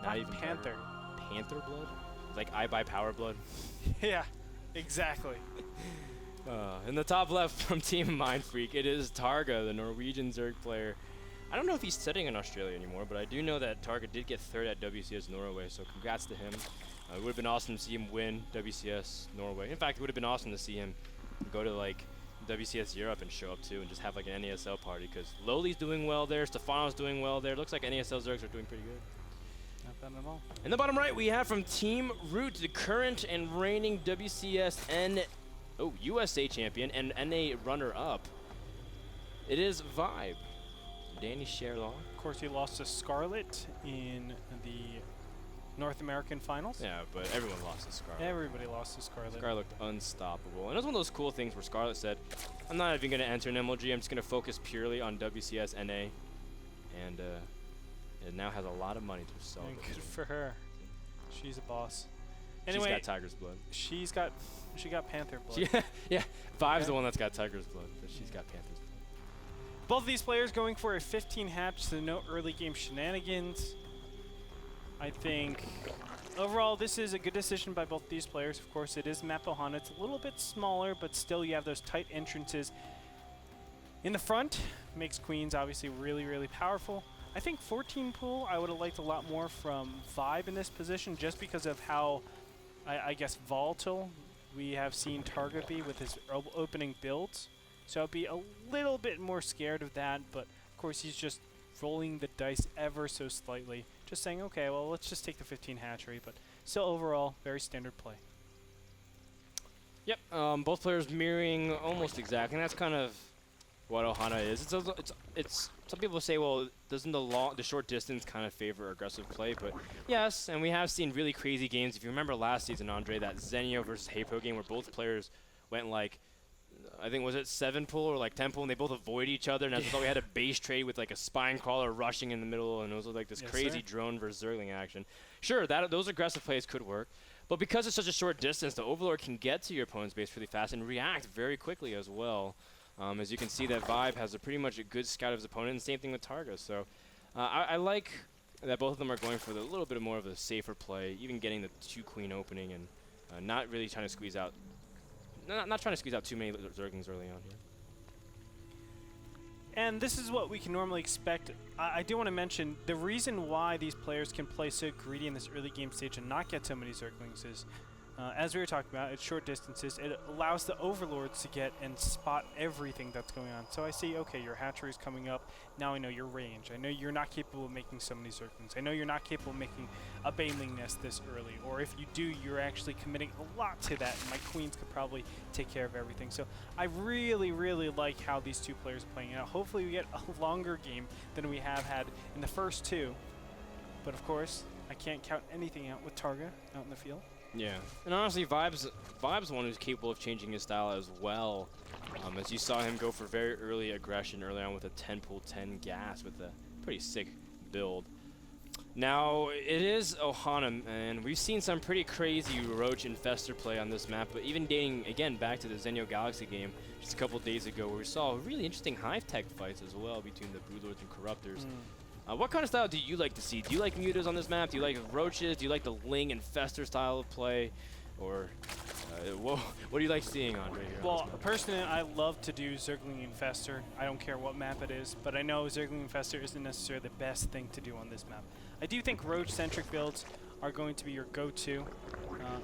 Not even Panther. Panther blood? Like I buy power blood? Yeah, exactly. In the top left from Team Mind Freak, it is Targa, the Norwegian Zerg player. I don't know if he's studying in Australia anymore, but I do know that Targa did get third at WCS Norway, so congrats to him. It would have been awesome to see him win WCS Norway. In fact, it would have been awesome to see him go to like WCS Europe and show up too and just have like an NASL party, because Loli's doing well there, Stefano's doing well there. It looks like NASL Zergs are doing pretty good. Not bad at all. In the bottom right, we have from Team Root, the current and reigning WCS USA champion and NA runner-up. It is Vibe. Danny Sherlock. Of course, he lost to Scarlet in the North American finals. Yeah, but everyone lost to Scarlet. Everybody lost to Scarlet. Scarlet looked unstoppable. And it was one of those cool things where Scarlet said, I'm not even going to enter an MLG, I'm just going to focus purely on WCS NA. And it now has a lot of money to sell. Good for her. She's a boss. Anyway, she's got Tiger's blood. She got Panther blood. Yeah, Vibe's the one that's got Tiger's blood, but she's got Panther's blood. Both of these players going for a 15 hatch, so no early game shenanigans. I think overall this is a good decision by both these players. Of course, it is map Ohana. It's a little bit smaller, but still you have those tight entrances in the front. Makes Queens obviously really, really powerful. I think 14 pool I would have liked a lot more from Vibe in this position, just because of how, I guess, volatile we have seen Targa be with his opening builds. So I'd be a little bit more scared of that, but of course he's just rolling the dice ever so slightly. Just saying, okay, well, let's just take the 15 hatchery, but still overall, very standard play. Yep, both players mirroring almost exactly, and that's kind of what Ohana is. It's some people say, well, doesn't the short distance kind of favor aggressive play? But yes, and we have seen really crazy games. If you remember last season, Andre, that Zenio versus Haypro game where both players went like, I think, was it 7 pool or like 10 pool, and they both avoid each other, and that's why we had a base trade with like a spine crawler rushing in the middle, and it was like this crazy drone versus Zergling action. Sure, those aggressive plays could work, but because it's such a short distance, the Overlord can get to your opponent's base really fast and react very quickly as well. As you can see, that Vibe has pretty much a good scout of his opponent, and same thing with Targa. So I like that both of them are going for a little bit more of a safer play, even getting the 2-queen opening and not really trying to squeeze out. Not trying to squeeze out too many Zerglings early on here. And this is what we can normally expect. I do want to mention the reason why these players can play so greedy in this early game stage and not get so many Zerglings is, as we were talking about, it's short distances. It allows the Overlords to get and spot everything that's going on. So I see, okay, your hatchery is coming up. Now I know your range. I know you're not capable of making so many Zerglings. I know you're not capable of making a Baneling nest this early. Or if you do, you're actually committing a lot to that, and my queens could probably take care of everything. So I really, really like how these two players are playing out. Hopefully we get a longer game than we have had in the first two. But of course, I can't count anything out with Targa out in the field. Yeah, and honestly, Vibe's the one who's capable of changing his style as well. As you saw him go for very early aggression early on with a 10 pool 10 gas with a pretty sick build. Now, it is Ohana, and we've seen some pretty crazy Roach Infestor play on this map, but even dating, again, back to the Zenio Galaxy game just a couple days ago, where we saw really interesting Hive Tech fights as well between the Broodlords and Corruptors. What kind of style do you like to see? Do you like mutas on this map? Do you like roaches? Do you like the Ling Infestor style of play? Or what do you like seeing, Andre? Here well, personally, I love to do Zergling Infestor. I don't care what map it is, but I know Zergling Infestor isn't necessarily the best thing to do on this map. I do think Roach-centric builds are going to be your go-to,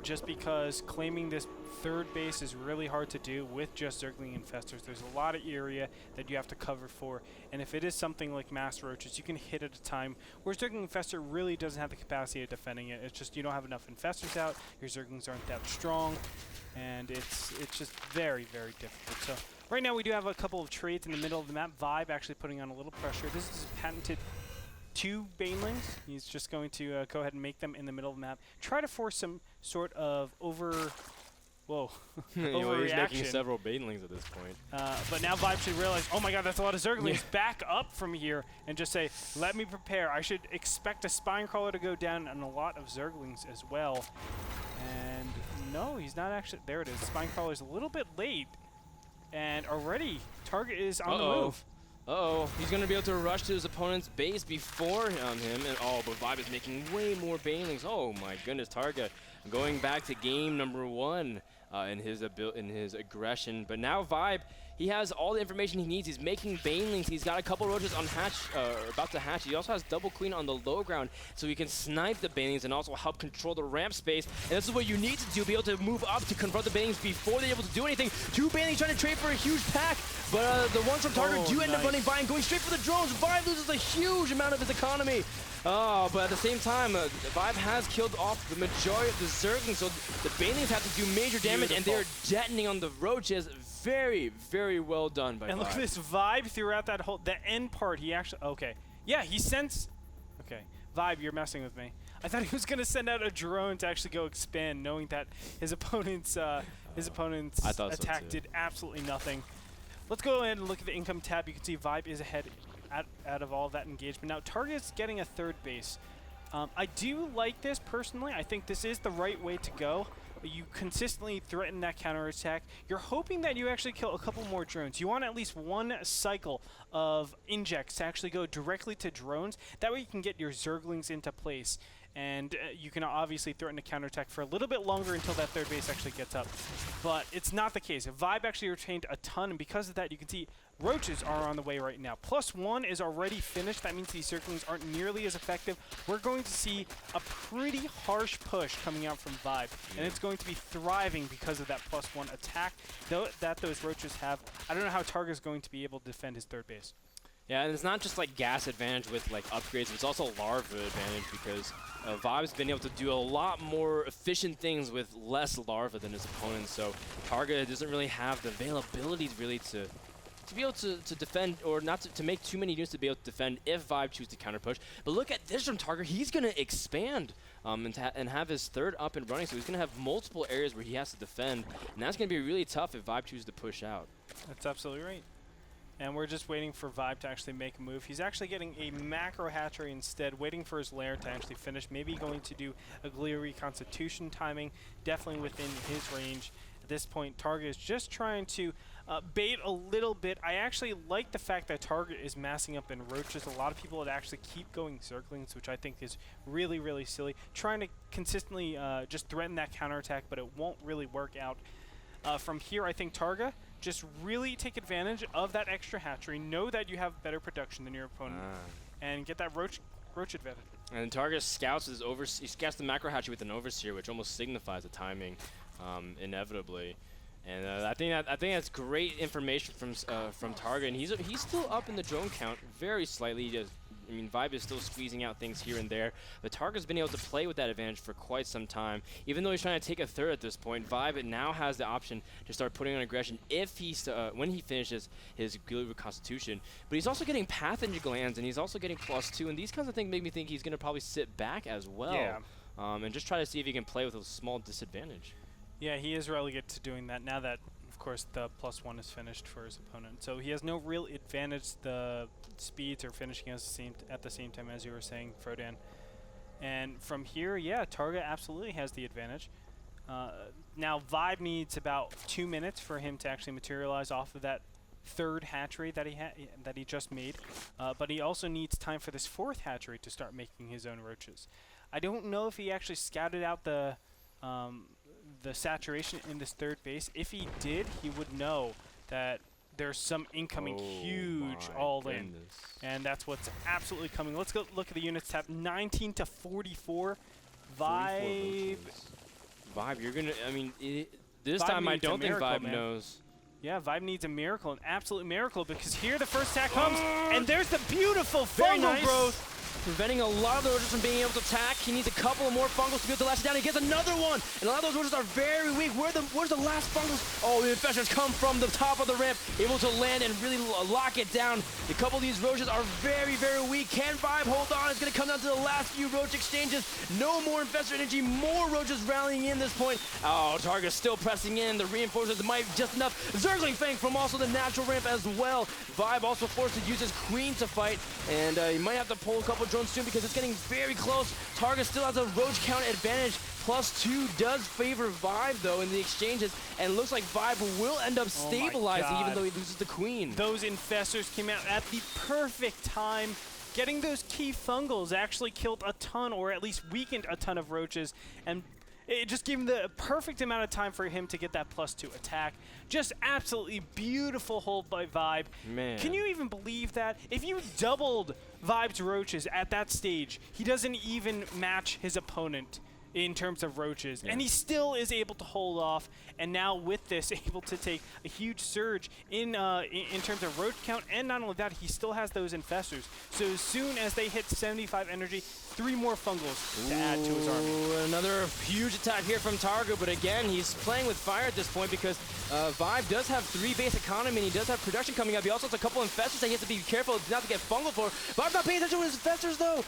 just because claiming this third base is really hard to do with just Zergling Infestors. There's a lot of area that you have to cover for, and if it is something like Mass Roaches, you can hit at a time, whereas Zergling Infestor really doesn't have the capacity of defending it. It's just you don't have enough Infestors out, your Zerglings aren't that strong, and it's just very, very difficult. So right now we do have a couple of trades in the middle of the map. Vibe actually putting on a little pressure. This is patented 2 Banelings. He's just going to go ahead and make them in the middle of the map. Try to force some sort of overreaction. He's making several Banelings at this point. But now Vibe should realize, oh my god, that's a lot of Zerglings. Yeah. Back up from here and just say, let me prepare. I should expect a Spine Crawler to go down and a lot of Zerglings as well. And no, he's not actually. There it is. Spine Crawler's a little bit late. And already, Target is on the move. Uh-oh, he's going to be able to rush to his opponent's base before him. And but Vibe is making way more banelings. Oh my goodness, Targa going back to game number 1 in his aggression. But now Vibe, he has all the information he needs. He's making banelings. He's got a couple roaches on hatch, about to hatch. He also has double queen on the low ground, so he can snipe the banelings and also help control the ramp space. And this is what you need to do, be able to move up to confront the banelings before they're able to do anything. 2 banelings trying to trade for a huge pack, but the ones from Targa do end up running by and going straight for the drones. Vibe loses a huge amount of his economy. But at the same time, Vibe has killed off the majority of the Zerglings, so the banelings have to do major damage, and they're detonating on the roaches. Very, very well done by Vibe. And look at this Vibe throughout that whole, the end part, he actually, okay. Yeah, he sends, okay. Vibe, you're messing with me. I thought he was going to send out a drone to actually go expand, knowing that his opponent's attack did absolutely nothing. Let's go ahead and look at the income tab. You can see Vibe is ahead out of all of that engagement. Now, Target's getting a 3rd base. I do like this personally. I think this is the right way to go. You consistently threaten that counterattack. You're hoping that you actually kill a couple more drones. You want at least 1 cycle of injects to actually go directly to drones. That way you can get your Zerglings into place. And you can obviously threaten a counterattack for a little bit longer until that 3rd base actually gets up. But it's not the case. Vibe actually retained a ton, and because of that, you can see roaches are on the way right now. +1 is already finished. That means these Zerglings aren't nearly as effective. We're going to see a pretty harsh push coming out from Vibe, and it's going to be thriving because of that +1 attack that those roaches have. I don't know how Targa's going to be able to defend his 3rd base. Yeah, and it's not just like gas advantage with like upgrades, it's also larva advantage because Vibe's been able to do a lot more efficient things with less larva than his opponents. So Targa doesn't really have the availability really to be able to defend, or not to make too many units to be able to defend if Vibe chooses to counter push. But look at this from Targa. He's going to expand and have his 3rd up and running, so he's going to have multiple areas where he has to defend, and that's going to be really tough if Vibe chooses to push out. That's absolutely right. And we're just waiting for Vibe to actually make a move. He's actually getting a macro hatchery instead, waiting for his lair to actually finish. Maybe going to do a Glee Reconstitution timing, definitely within his range. At this point, Targa is just trying to bait a little bit. I actually like the fact that Targa is massing up in roaches. A lot of people would actually keep going Zerglings, which I think is really, really silly. Trying to consistently just threaten that counterattack, but it won't really work out. From here, I think Targa just really take advantage of that extra hatchery. Know that you have better production than your opponent, and get that roach advantage. And Targa scouts he scouts the macro hatchery with an overseer, which almost signifies the timing, inevitably. And I think that's great information from Targa, and he's still up in the drone count very slightly. I mean, Vibe is still squeezing out things here and there, but Targa's been able to play with that advantage for quite some time. Even though he's trying to take a 3rd at this point, Vibe now has the option to start putting on aggression if when he finishes his Glee Constitution. But he's also getting Pathogen Glands, and he's also getting +2, and these kinds of things make me think he's going to probably sit back as well, and just try to see if he can play with a small disadvantage. Yeah, he is relegated to doing that now that, of course, the +1 is finished for his opponent. So he has no real advantage. The speeds are finishing at the same time, as you were saying, Frodan. And from here, yeah, Targa absolutely has the advantage. Now, Vibe needs about 2 minutes for him to actually materialize off of that 3rd hatchery that he just made. But he also needs time for this 4th hatchery to start making his own roaches. I don't know if he actually scouted out the saturation in this 3rd base. If he did, he would know that there's some incoming huge all-in. And that's what's absolutely coming. Let's go look at the units tab. 19 to 44. Vibe, you're going to, I mean, this Vibe time I don't think Vibe man. knows. Yeah, Vibe needs a miracle, an absolute miracle, because here the first attack comes, and there's the beautiful fungal growth. Preventing a lot of the roaches from being able to attack. He needs a couple of more fungals to be able to last it down. He gets another one, and a lot of those roaches are very weak. Where's the last fungals? Oh, the infestors come from the top of the ramp, able to land and really lock it down. A couple of these roaches are very, very weak. Can Vibe hold on? It's going to come down to the last few roach exchanges. No more infestor energy. More roaches rallying in this point. Oh, Targa's still pressing in. The reinforcements might be just enough. Zergling Fang from also the natural ramp as well. Vibe also forced to use his queen to fight, and he might have to pull a couple drones soon because it's getting very close. Targa still has a roach count advantage. +2 does favor Vibe, though, in the exchanges, and looks like Vibe will end up stabilizing even though he loses the queen. Those infestors came out at the perfect time. Getting those key fungals actually killed a ton, or at least weakened a ton of roaches, and it just gave him the perfect amount of time for him to get that +2 attack. Just absolutely beautiful hold by Vibe. Man. Can you even believe that? If you doubled Vibe's roaches at that stage, he doesn't even match his opponent in terms of roaches, and he still is able to hold off, and now with this able to take a huge surge in terms of roach count, and not only that, he still has those infestors. So as soon as they hit 75 energy, 3 more fungals to add to his army. Another huge attack here from Targa, but again, he's playing with fire at this point because Vibe does have 3 base economy, and he does have production coming up. He also has a couple infestors that he has to be careful not to get fungal for. Vibe's not paying attention to his infestors, though.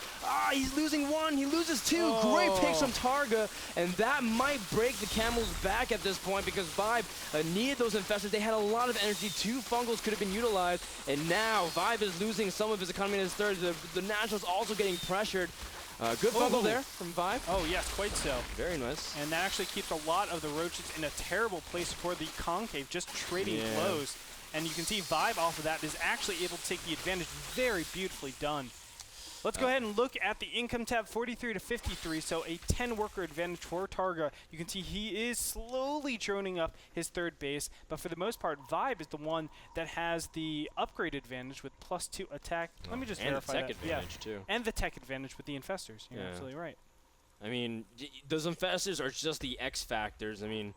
He's losing 1. He loses 2. Great picks from Targa, and that might break the Camel's back at this point because Vibe needed those infestors. They had a lot of energy. 2 fungals could have been utilized, and now Vibe is losing some of his economy in his third. The Nationals also getting pressured. Good fungal there from Vibe. Oh, yes, quite so. Very nice. And that actually keeps a lot of the roaches in a terrible place for the concave, just trading blows. And you can see Vibe off of that is actually able to take the advantage. Very beautifully done. Let's go ahead and look at the income tab, 43 to 53, so a 10-worker advantage for Targa. You can see he is slowly droning up his third base, but for the most part, Vibe is the one that has the upgrade advantage with +2 attack. Let me just verify that. And the tech advantage, too. And the tech advantage with the infestors. You're absolutely right. I mean, those infestors are just the X factors. I mean,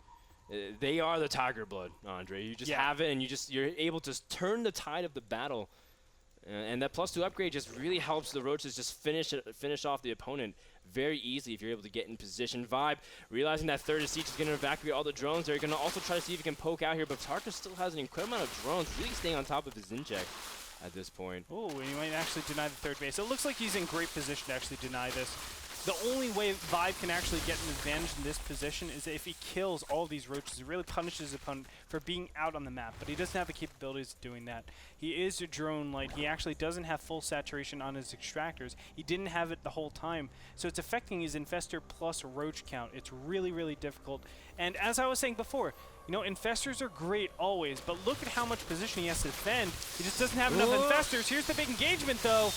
they are the tiger blood, Andre. You just have it, and you're able to turn the tide of the battle. And that +2 upgrade just really helps the roaches just finish off the opponent very easily if you're able to get in position. Vibe, realizing that third siege is going to evacuate all the drones. They're going to also try to see if he can poke out here, but Tarka still has an incredible amount of drones, really staying on top of his inject at this point. Oh, and he might actually deny the third base. It looks like he's in great position to actually deny this. The only way Vibe can actually get an advantage in this position is if he kills all of these roaches. It really punishes his opponent for being out on the map, but he doesn't have the capabilities of doing that. He is a drone light. He actually doesn't have full saturation on his extractors. He didn't have it the whole time, so it's affecting his infestor plus roach count. It's really, really difficult. And as I was saying before, you know, infestors are great always, but look at how much position he has to defend. He just doesn't have enough infestors. Here's the big engagement, though.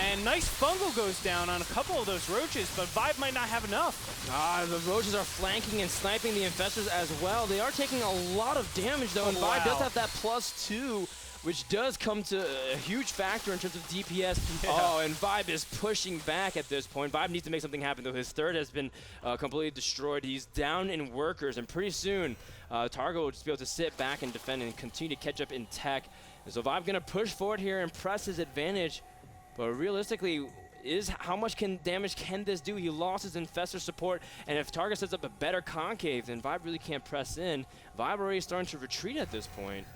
And nice fungal goes down on a couple of those roaches, but Vibe might not have enough. The roaches are flanking and sniping the infestors as well. They are taking a lot of damage, though, and Vibe does have that +2, which does come to a huge factor in terms of DPS. Oh, and Vibe is pushing back at this point. Vibe needs to make something happen, though. His third has been completely destroyed. He's down in workers, and pretty soon, Targa will just be able to sit back and defend and continue to catch up in tech. And so Vibe going to push forward here and press his advantage. But realistically, how much damage can this do? He lost his infestor support, and if Targa sets up a better concave, then Vibe really can't press in. Vibe already starting to retreat at this point.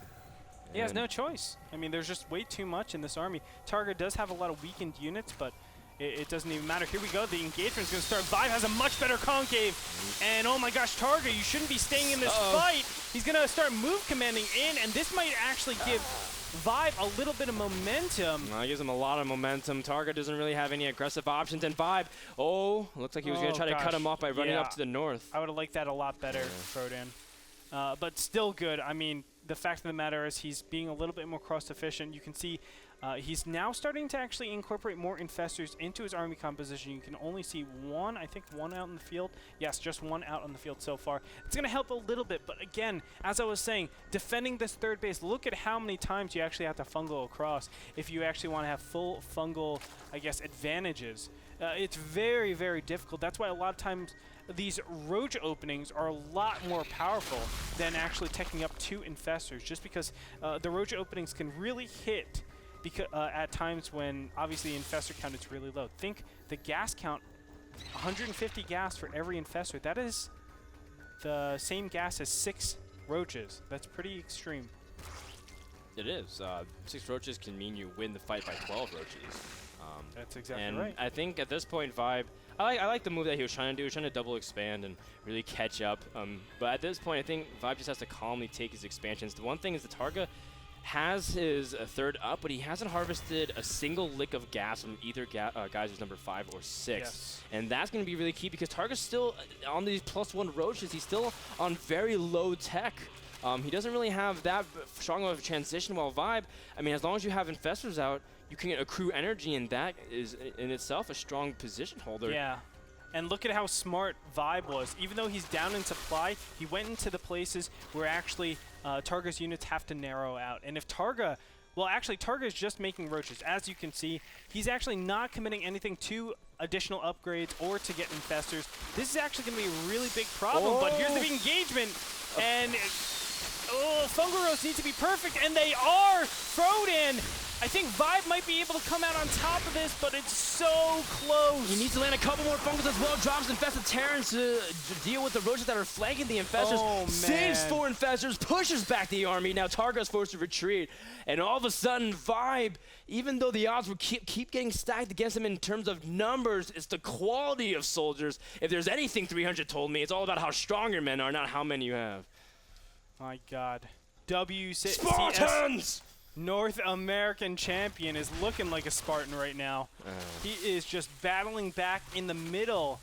He has no choice. I mean, there's just way too much in this army. Targa does have a lot of weakened units, but it doesn't even matter. Here we go. The engagement's going to start. Vibe has a much better concave. And oh my gosh, Targa, you shouldn't be staying in this fight. He's going to start move commanding in, and this might actually give Vibe a little bit of momentum. It gives him a lot of momentum. Targa doesn't really have any aggressive options, and Vibe, looks like he was going to try to cut him off by running up to the north. I would have liked that a lot better, Frodan. But still good. I mean, the fact of the matter is he's being a little bit more cost efficient. You can see he's now starting to actually incorporate more infestors into his army composition. You can only see one out in the field. Yes, just one out on the field so far. It's going to help a little bit, but again, as I was saying, defending this third base, look at how many times you actually have to fungal across if you actually want to have full fungal, I guess, advantages. It's very, very difficult. That's why a lot of times these roach openings are a lot more powerful than actually taking up 2 infestors, just because the roach openings can really hit at times when obviously the infestor count is really low. Think the gas count, 150 gas for every infestor. That is the same gas as 6 roaches. That's pretty extreme. It is. 6 roaches can mean you win the fight by 12 roaches. That's exactly right. I think at this point, Vibe, I like the move that he was trying to do. He was trying to double expand and really catch up. But at this point, I think Vibe just has to calmly take his expansions. The one thing is the Targa has his third up, but he hasn't harvested a single lick of gas from either Geyser's number 5 or 6. Yes. And that's going to be really key because Targa's still on these +1 roaches. He's still on very low tech. He doesn't really have that strong of a transition, while Vibe, I mean, as long as you have Infestors out, you can accrue energy, and that is in itself a strong position holder. Yeah. And look at how smart Vibe was. Even though he's down in supply, he went into the places where actually Targa's units have to narrow out. And if Targa, well, actually, Targa is just making roaches. As you can see, he's actually not committing anything to additional upgrades or to get Infestors. This is actually going to be a really big problem, but here's the big engagement. And Fungal Roasts need to be perfect, and they are! Frodan! I think Vibe might be able to come out on top of this, but it's so close. He needs to land a couple more Fungals as well. Drops Infested Terrans to deal with the roaches that are flanking the Infestors. Oh, man. Saves 4 Infestors, pushes back the army. Now Targa's forced to retreat. And all of a sudden, Vibe, even though the odds will keep getting stacked against him in terms of numbers, it's the quality of soldiers. If there's anything 300 told me, it's all about how strong your men are, not how many you have. My God. WCS Spartans! North American champion is looking like a Spartan right now. He is just battling back in the middle.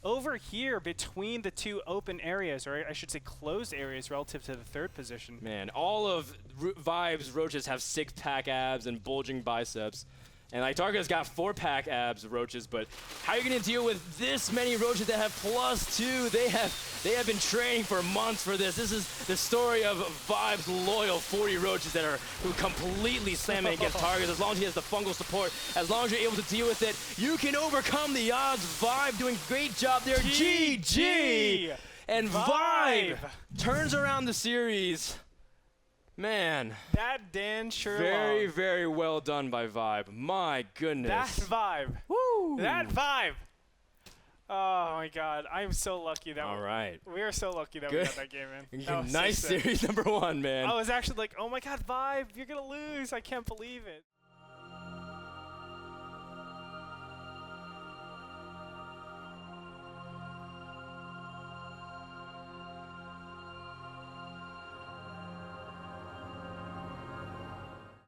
Over here between the two open areas, or I should say closed areas relative to the third position. Man, all of Vibe's roaches have 6-pack abs and bulging biceps. And like Targa's got 4-pack abs roaches, but how are you going to deal with this many roaches that have +2? They have been training for months for this. This is the story of Vibe's loyal 40 roaches that are completely slamming against Targas. As long as he has the fungal support, as long as you're able to deal with it, you can overcome the odds. Vibe doing a great job there. GG! And Vibe turns around the series. Man. That Dan Sherlock. Very, very well done by Vibe. My goodness. That Vibe. Woo! That Vibe. Oh my God. I'm so lucky that All right. we are so lucky that we got that game in. That was Nice so sick. series number 1, man. I was actually like, oh my God, Vibe, you're going to lose. I can't believe it.